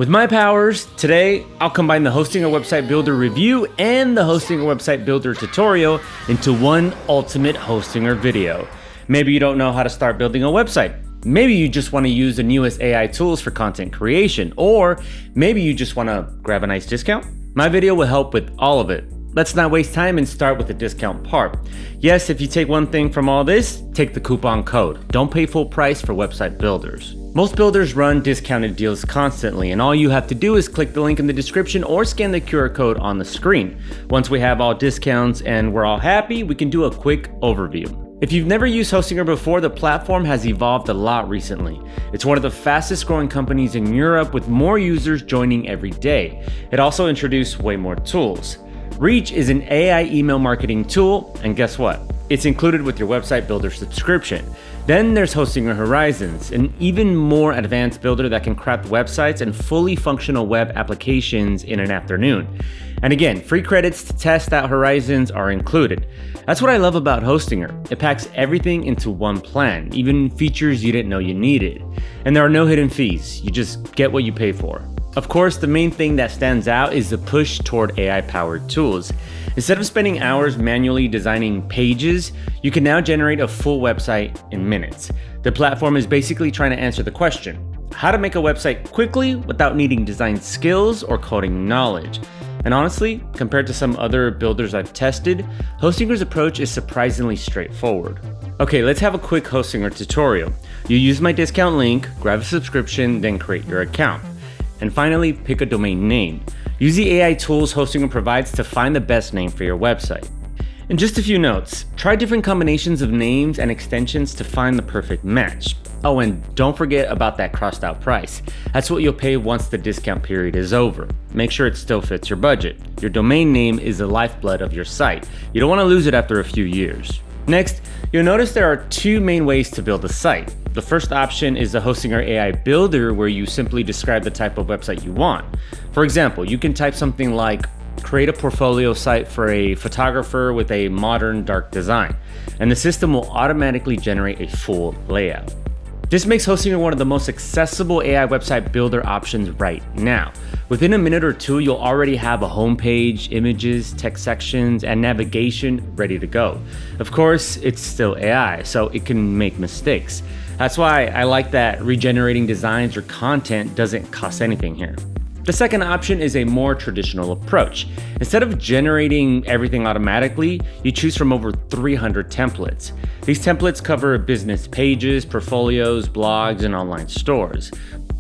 With my powers, today I'll combine the Hosting a Website Builder review and the Hosting a Website Builder tutorial into one ultimate Hostinger video. Maybe you don't know how to start building a website. Maybe you just want to use the newest AI tools for content creation, or maybe you just want to grab a nice discount. My video will help with all of it. Let's not waste time and start with the discount part. Yes, if you take one thing from all this, take the coupon code. Don't pay full price for website builders. Most builders run discounted deals constantly, and all you have to do is click the link in the description or scan the QR code on the screen. Once we have all discounts and we're all happy, we can do a quick overview. If you've never used Hostinger before, the platform has evolved a lot recently. It's one of the fastest growing companies in Europe with more users joining every day. It also introduced way more tools. Reach is an AI email marketing tool, and guess what? It's included with your website builder subscription. Then there's Hostinger Horizons, an even more advanced builder that can craft websites and fully functional web applications in an afternoon. And again, free credits to test out Horizons are included. That's what I love about Hostinger. It packs everything into one plan, even features you didn't know you needed. And there are no hidden fees. You just get what you pay for. Of course, the main thing that stands out is the push toward AI-powered tools. Instead of spending hours manually designing pages, you can now generate a full website in minutes. The platform is basically trying to answer the question, how to make a website quickly without needing design skills or coding knowledge. And honestly, compared to some other builders I've tested, Hostinger's approach is surprisingly straightforward. Okay, let's have a quick Hostinger tutorial. You use my discount link, grab a subscription, then create your account. And finally, pick a domain name. Use the AI tools Hostinger provides to find the best name for your website. And just a few notes, try different combinations of names and extensions to find the perfect match. Oh, and don't forget about that crossed out price. That's what you'll pay once the discount period is over. Make sure it still fits your budget. Your domain name is the lifeblood of your site. You don't want to lose it after a few years. Next, you'll notice there are two main ways to build a site. The first option is the Hostinger AI Builder, where you simply describe the type of website you want. For example, you can type something like, create a portfolio site for a photographer with a modern dark design, and the system will automatically generate a full layout. This makes Hostinger one of the most accessible AI website builder options right now. Within a minute or two, you'll already have a homepage, images, text sections, and navigation ready to go. Of course, it's still AI, so it can make mistakes. That's why I like that regenerating designs or content doesn't cost anything here. The second option is a more traditional approach. Instead of generating everything automatically, you choose from over 300 templates. These templates cover business pages, portfolios, blogs, and online stores.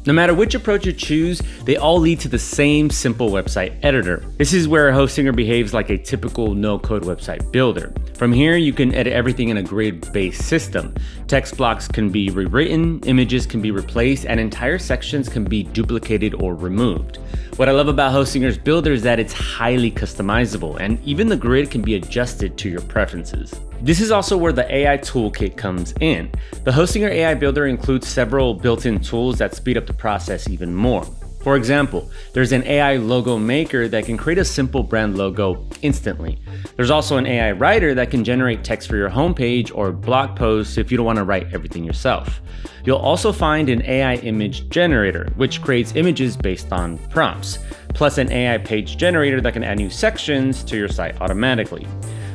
No matter which approach you choose, they all lead to the same simple website editor. This is where Hostinger behaves like a typical no-code website builder. From here, you can edit everything in a grid-based system. Text blocks can be rewritten, images can be replaced, and entire sections can be duplicated or removed. What I love about Hostinger's builder is that it's highly customizable, and even the grid can be adjusted to your preferences. This is also where the AI toolkit comes in. The Hostinger AI Builder includes several built-in tools that speed up the process even more. For example, there's an AI logo maker that can create a simple brand logo instantly. There's also an AI writer that can generate text for your homepage or blog posts if you don't want to write everything yourself. You'll also find an AI image generator, which creates images based on prompts, plus an AI page generator that can add new sections to your site automatically.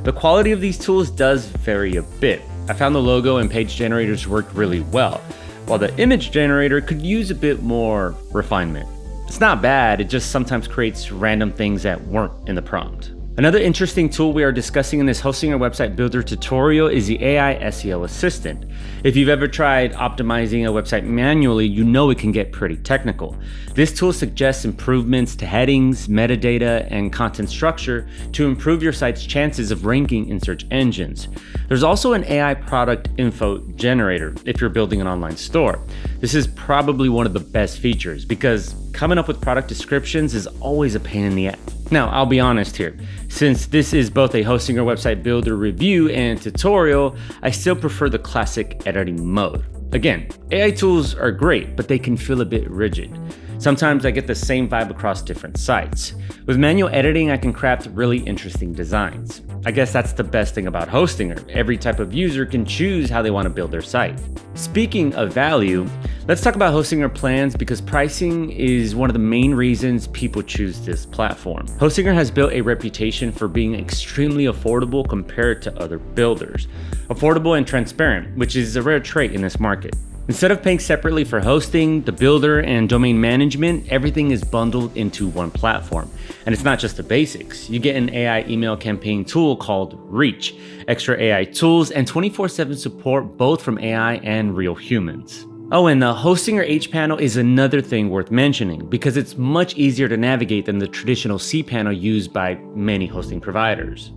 The quality of these tools does vary a bit. I found the logo and page generators worked really well, while the image generator could use a bit more refinement. It's not bad, it just sometimes creates random things that weren't in the prompt. Another interesting tool we are discussing in this Hostinger Website Builder tutorial is the AI SEO Assistant. If you've ever tried optimizing a website manually, you know it can get pretty technical. This tool suggests improvements to headings, metadata, and content structure to improve your site's chances of ranking in search engines. There's also an AI product info generator if you're building an online store. This is probably one of the best features because coming up with product descriptions is always a pain in the ass. Now, I'll be honest here. Since this is both a Hostinger Website Builder review and tutorial, I still prefer the classic editing mode. Again, AI tools are great, but they can feel a bit rigid. Sometimes I get the same vibe across different sites. With manual editing, I can craft really interesting designs. I guess that's the best thing about Hostinger. Every type of user can choose how they want to build their site. Speaking of value, let's talk about Hostinger plans because pricing is one of the main reasons people choose this platform. Hostinger has built a reputation for being extremely affordable compared to other builders. Affordable and transparent, which is a rare trait in this market. Instead of paying separately for hosting, the builder, and domain management, everything is bundled into one platform. And it's not just the basics. You get an AI email campaign tool called Reach, extra AI tools, and 24/7 support both from AI and real humans. Oh, and the Hostinger H-panel is another thing worth mentioning because it's much easier to navigate than the traditional C-panel used by many hosting providers.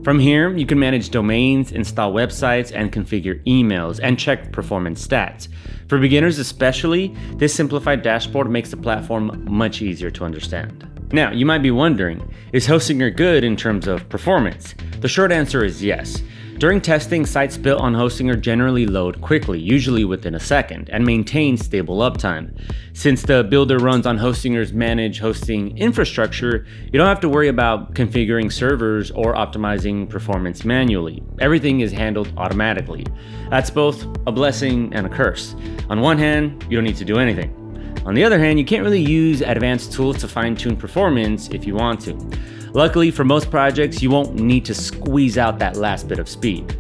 From here, you can manage domains, install websites, and configure emails, and check performance stats. For beginners especially, this simplified dashboard makes the platform much easier to understand. Now, you might be wondering, is Hostinger good in terms of performance? The short answer is yes. During testing, sites built on Hostinger generally load quickly, usually within a second, and maintain stable uptime. Since the builder runs on Hostinger's managed hosting infrastructure, you don't have to worry about configuring servers or optimizing performance manually. Everything is handled automatically. That's both a blessing and a curse. On one hand, you don't need to do anything. On the other hand, you can't really use advanced tools to fine-tune performance if you want to. Luckily, for most projects, you won't need to squeeze out that last bit of speed.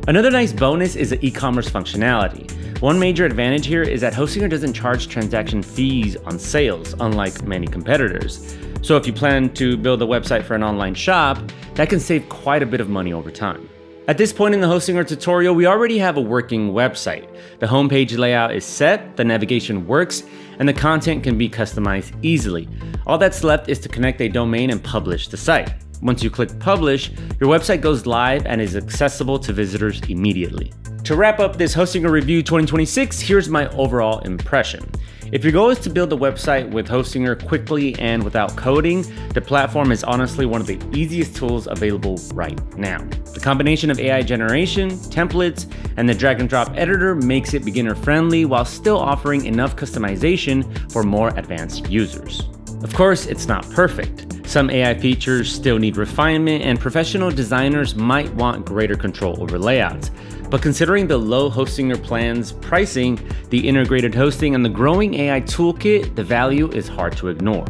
Another nice bonus is the e-commerce functionality. One major advantage here is that Hostinger doesn't charge transaction fees on sales, unlike many competitors. So if you plan to build a website for an online shop, that can save quite a bit of money over time. At this point in the Hostinger tutorial, we already have a working website. The homepage layout is set, the navigation works, and the content can be customized easily. All that's left is to connect a domain and publish the site. Once you click publish, your website goes live and is accessible to visitors immediately. To wrap up this Hostinger Review 2026, here's my overall impression. If your goal is to build a website with Hostinger quickly and without coding, the platform is honestly one of the easiest tools available right now. The combination of AI generation, templates, and the drag and drop editor makes it beginner friendly while still offering enough customization for more advanced users. Of course, it's not perfect. Some AI features still need refinement, and professional designers might want greater control over layouts. But considering the low Hostinger plan's pricing, the integrated hosting, and the growing AI toolkit, the value is hard to ignore.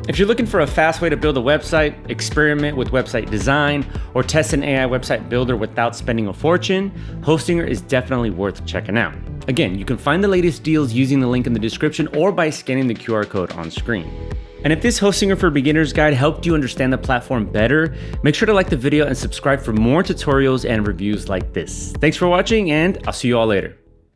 If you're looking for a fast way to build a website, experiment with website design, or test an AI website builder without spending a fortune, Hostinger is definitely worth checking out. Again, you can find the latest deals using the link in the description or by scanning the QR code on screen. And if this Hostinger for Beginners guide helped you understand the platform better, make sure to like the video and subscribe for more tutorials and reviews like this. Thanks for watching, and I'll see you all later.